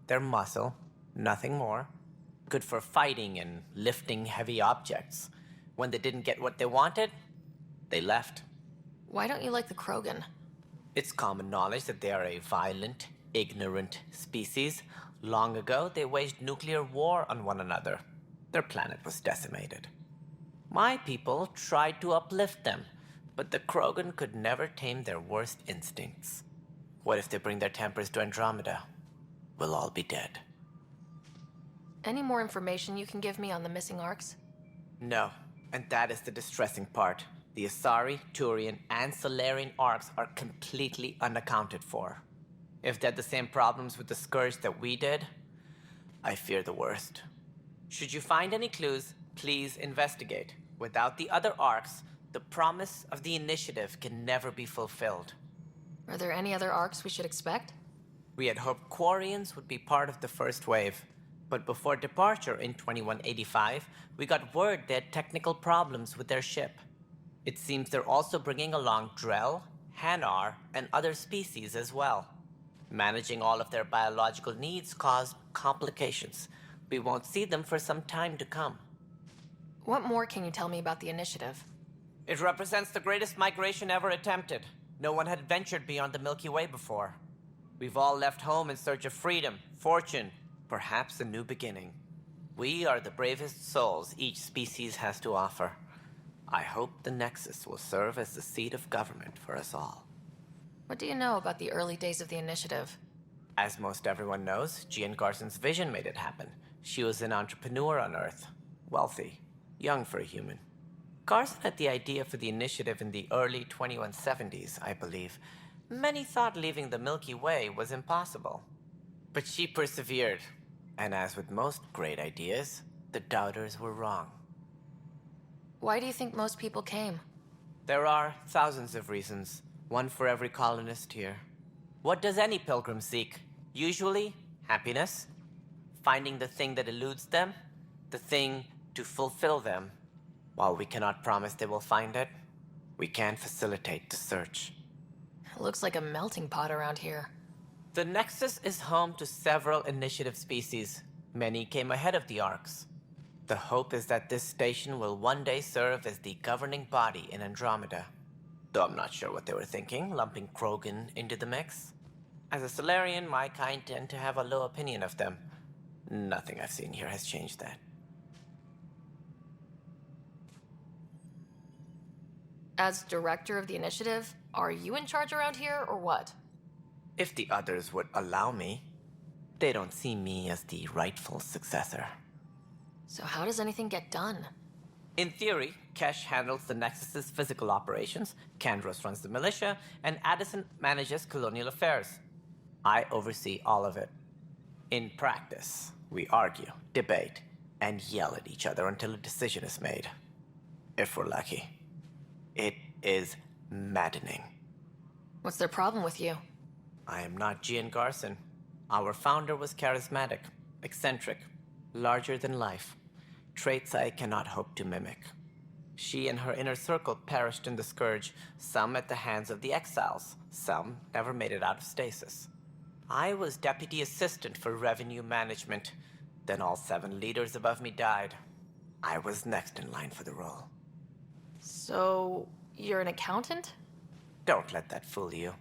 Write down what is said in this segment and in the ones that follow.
They're muscle, nothing more. Good for fighting and lifting heavy objects. When they didn't get what they wanted, they left. Why don't you like the Krogan? It's common knowledge that they are a violent, ignorant species. Long ago, they waged nuclear war on one another. Their planet was decimated. My people tried to uplift them, but the Krogan could never tame their worst instincts. What if they bring their tempers to Andromeda? We'll all be dead. Any more information you can give me on the missing arcs? No, and that is the distressing part. The Asari, Turian, and Solarian arcs are completely unaccounted for. If they had the same problems with the Scourge that we did, I fear the worst. Should you find any clues, please investigate. Without the other arcs, the promise of the Initiative can never be fulfilled. Are there any other arcs we should expect? We had hoped Quarians would be part of the first wave, but before departure in 2185, we got word they had technical problems with their ship. It seems they're also bringing along Drell, Hanar, and other species as well. Managing all of their biological needs caused complications. We won't see them for some time to come. What more can you tell me about the Initiative? It represents the greatest migration ever attempted. No one had ventured beyond the Milky Way before. We've all left home in search of freedom, fortune, perhaps a new beginning. We are the bravest souls each species has to offer. I hope the Nexus will serve as the seat of government for us all. What do you know about the early days of the Initiative? As most everyone knows, Jean Garson's vision made it happen. She was an entrepreneur on Earth. Wealthy. Young for a human. Garson had the idea for the Initiative in the early 2170s, I believe. Many thought leaving the Milky Way was impossible. But she persevered. And as with most great ideas, the doubters were wrong. Why do you think most people came? There are thousands of reasons, one for every colonist here. What does any pilgrim seek? Usually, happiness. Finding the thing that eludes them, the thing to fulfill them. While we cannot promise they will find it, we can facilitate the search. It looks like a melting pot around here. The Nexus is home to several Initiative species. Many came ahead of the Arcs. The hope is that this station will one day serve as the governing body in Andromeda. Though I'm not sure what they were thinking, lumping Krogan into the mix. As a Solarian, my kind tend to have a low opinion of them. Nothing I've seen here has changed that. As director of the Initiative, are you in charge around here, or what? If the others would allow me, they don't see me as the rightful successor. So how does anything get done? In theory, Kesh handles the Nexus's physical operations, Kandros runs the militia, and Addison manages colonial affairs. I oversee all of it. In practice, we argue, debate, and yell at each other until a decision is made. If we're lucky. It is maddening. What's their problem with you? I am not Gian Garson. Our founder was charismatic, eccentric, larger than life. Traits I cannot hope to mimic. She and her inner circle perished in the Scourge, some at the hands of the Exiles, some never made it out of stasis. I was deputy assistant for revenue management. Then all 7 leaders above me died. I was next in line for the role. So, you're an accountant? Don't let that fool you.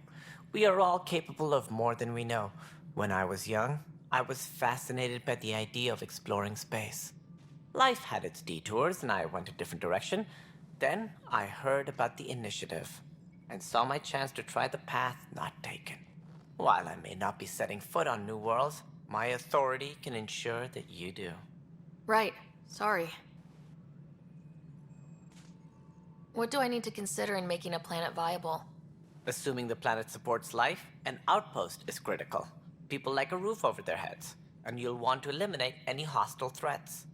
We are all capable of more than we know. When I was young, I was fascinated by the idea of exploring space. Life had its detours, and I went a different direction. Then I heard about the Initiative, and saw my chance to try the path not taken. While I may not be setting foot on new worlds, my authority can ensure that you do. Right. Sorry. What do I need to consider in making a planet viable? Assuming the planet supports life, an outpost is critical. People like a roof over their heads, and you'll want to eliminate any hostile threats.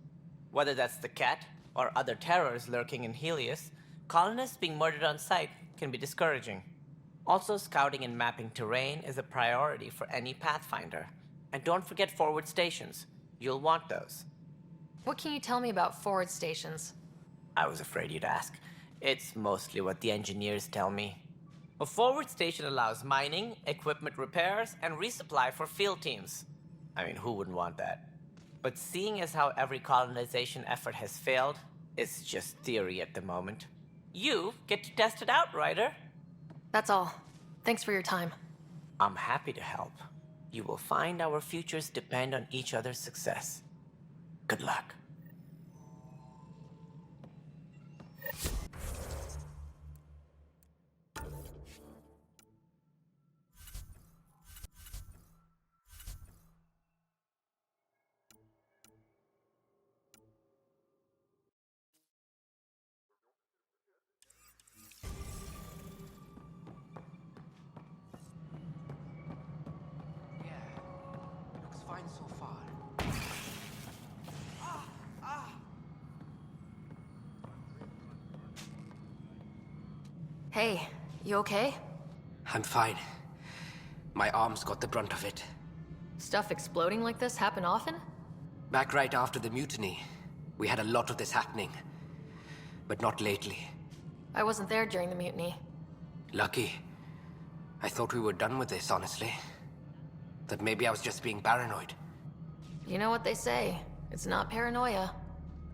Whether that's the cat or other terrors lurking in Helios, colonists being murdered on sight can be discouraging. Also, scouting and mapping terrain is a priority for any Pathfinder. And don't forget forward stations. You'll want those. What can you tell me about forward stations? I was afraid you'd ask. It's mostly what the engineers tell me. A forward station allows mining, equipment repairs, and resupply for field teams. I mean, who wouldn't want that? But seeing as how every colonization effort has failed, it's just theory at the moment. You get to test it out, Ryder. That's all. Thanks for your time. I'm happy to help. You will find our futures depend on each other's success. Good luck. Looks fine so far. Hey, you okay? I'm fine. My arms got the brunt of it. Stuff exploding like this happen often? Back right after the mutiny, we had a lot of this happening. But not lately. I wasn't there during the mutiny. Lucky. I thought we were done with this, honestly. That maybe I was just being paranoid. You know what they say. It's not paranoia.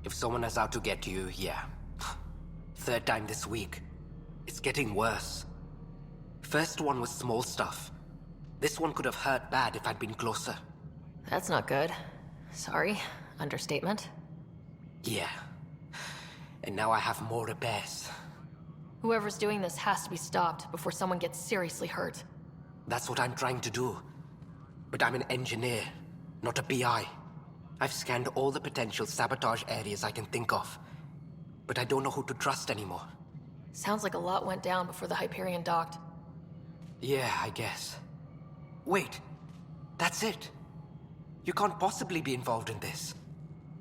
If someone is out to get you, yeah. Third time this week. It's getting worse. First one was small stuff. This one could have hurt bad if I'd been closer. That's not good. Sorry. Understatement. Yeah. And now I have more repairs. Whoever's doing this has to be stopped before someone gets seriously hurt. That's what I'm trying to do. But I'm an engineer, not a PI. I've scanned all the potential sabotage areas I can think of. But I don't know who to trust anymore. Sounds like a lot went down before the Hyperion docked. Yeah, I guess. Wait, that's it. You can't possibly be involved in this.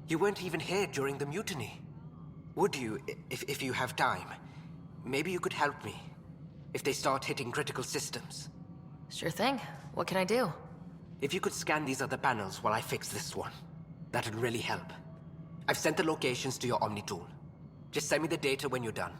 You weren't even here during the mutiny. Would you, if you have time? Maybe you could help me. If they start hitting critical systems. Sure thing. What can I do? If you could scan these other panels while I fix this one, that'd really help. I've sent the locations to your Omni tool. Just send me the data when you're done.